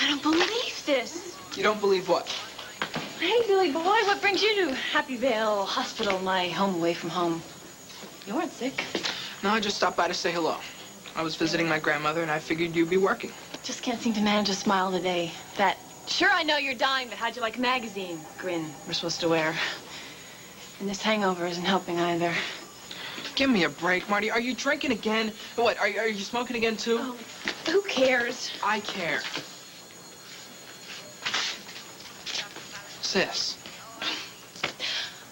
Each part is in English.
I don't believe this. You don't believe what? Hey, Billy boy, what brings you to Happy Vale Hospital, my home away from home? You weren't sick. No, I just stopped by to say hello. I was visiting my grandmother, and I figured you'd be working. Just can't seem to manage a smile today. That, sure, I know you're dying, but how'd you like a magazine grin we're supposed to wear? And this hangover isn't helping either. Give me a break, Marty. Are you drinking again? What, are you smoking again, too? Oh, who cares? I care. Sis.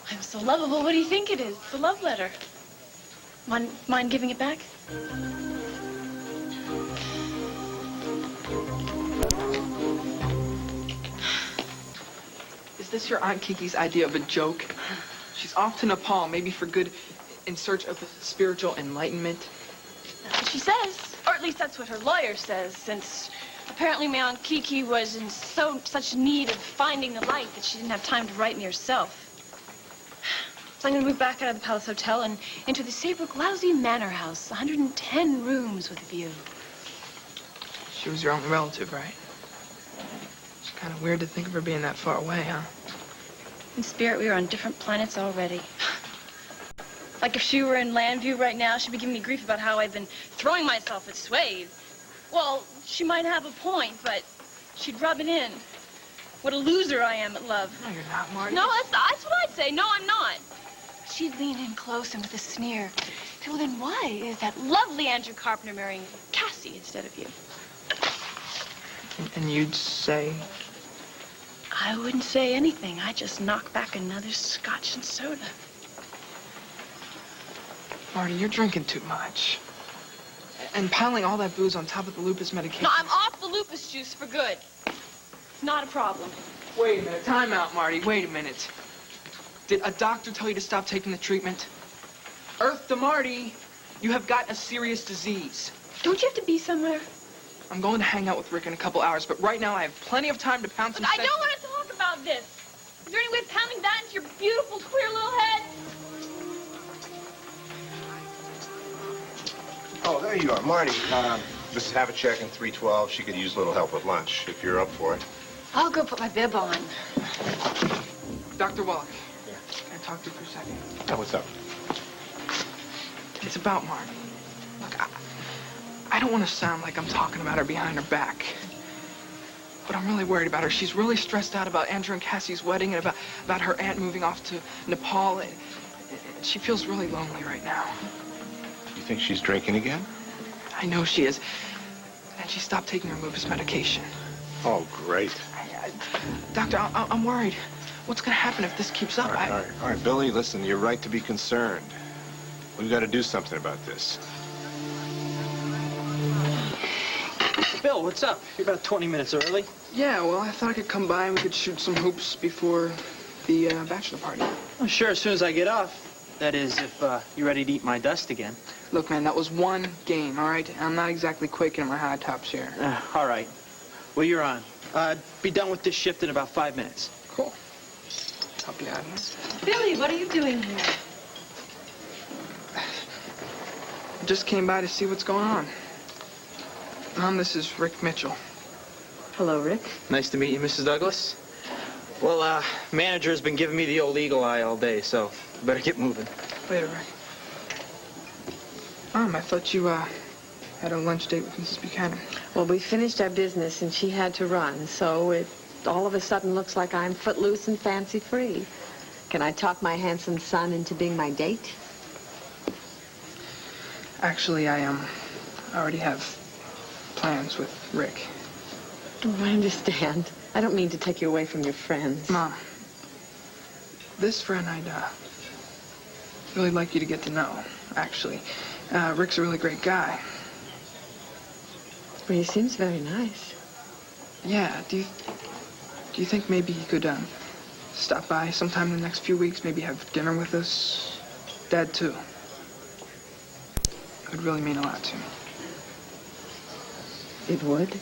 I'm so lovable. What do you think it is? It's a love letter. Mind giving it back? Is this your Aunt Kiki's idea of a joke? She's off to Nepal, maybe for good, in search of spiritual enlightenment. That's what she says. Or at least that's what her lawyer says, since apparently my Aunt Kiki was in such need of finding the light that she didn't have time to write me herself. So I'm going to move back out of the Palace Hotel and into the Saybrook Lousy Manor House, 110 rooms with a view. She was your only relative, right? It's kind of weird to think of her being that far away, huh? In spirit, we were on different planets already. Like if she were in Landview right now, she'd be giving me grief about how I've been throwing myself at Swade. Well, she might have a point, but she'd rub it in. What a loser I am at love. No, you're not, Marty. No, that's what I'd say. No, I'm not. She'd lean in close and with a sneer. Well, then why is that lovely Andrew Carpenter marrying Cassie instead of you? And you'd say? I wouldn't say anything. I'd just knock back another scotch and soda. Marty, you're drinking too much. And piling all that booze on top of the lupus medication. No, I'm off the lupus juice for good. It's not a problem. Wait a minute. Time out, Marty. Wait a minute. Did a doctor tell you to stop taking the treatment? Earth to Marty, you have got a serious disease. Don't you have to be somewhere? I'm going to hang out with Rick in a couple hours, but right now I have plenty of time to pound some Look, I don't want to talk about this. Is there any way of pounding that into your beautiful, queer little head? Oh, there you are, Marty. Mrs. Havlicek in 312. She could use a little help with lunch, if you're up for it. I'll go put my bib on. Dr. Wallach. Yeah. Can I talk to you for a second? Oh, what's up? It's about Marty. Look, I don't want to sound like I'm talking about her behind her back. But I'm really worried about her. She's really stressed out about Andrew and Cassie's wedding and about her aunt moving off to Nepal. And she feels really lonely right now. You think she's drinking again? I know she is. And she stopped taking her lupus medication. Oh, great. Doctor, I'm worried. What's going to happen if this keeps up? All right, Billy, listen, you're right to be concerned. We've got to do something about this. Bill, what's up? You're about 20 minutes early. Yeah, well, I thought I could come by and we could shoot some hoops before the bachelor party. Oh, sure, as soon as I get off. That is, if you're ready to eat my dust again. Look, man, that was one game, all right? I'm not exactly quaking in my high tops here. All right. Well, you're on. Be done with this shift in about 5 minutes. Cool. Help you out here. Billy, what are you doing here? Just came by to see what's going on. Mom, this is Rick Mitchell. Hello, Rick. Nice to meet you, Mrs. Douglas. Well, manager's been giving me the old eagle eye all day, so better get moving. Later, Rick. Mom, I thought you, had a lunch date with Mrs. Buchanan. Well, we finished our business and she had to run, so it all of a sudden looks like I'm footloose and fancy-free. Can I talk my handsome son into being my date? Actually, I already have plans with Rick. Oh, I understand. I don't mean to take you away from your friends. Mom, this friend I'd, really like you to get to know, actually. Rick's a really great guy. Well, he seems very nice. Yeah, do you think maybe he could, stop by sometime in the next few weeks, maybe have dinner with us? Dad, too. It would really mean a lot to me. It would?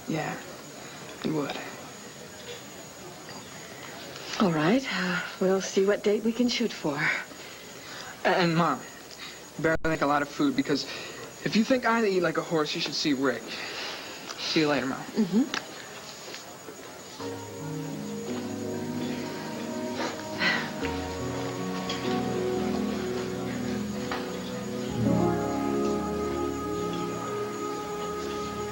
Yeah, it would. All right. We'll see what date we can shoot for. And, Mom, you better make a lot of food, because if you think I eat like a horse, you should see Rick. See you later, Mom. Mm-hmm.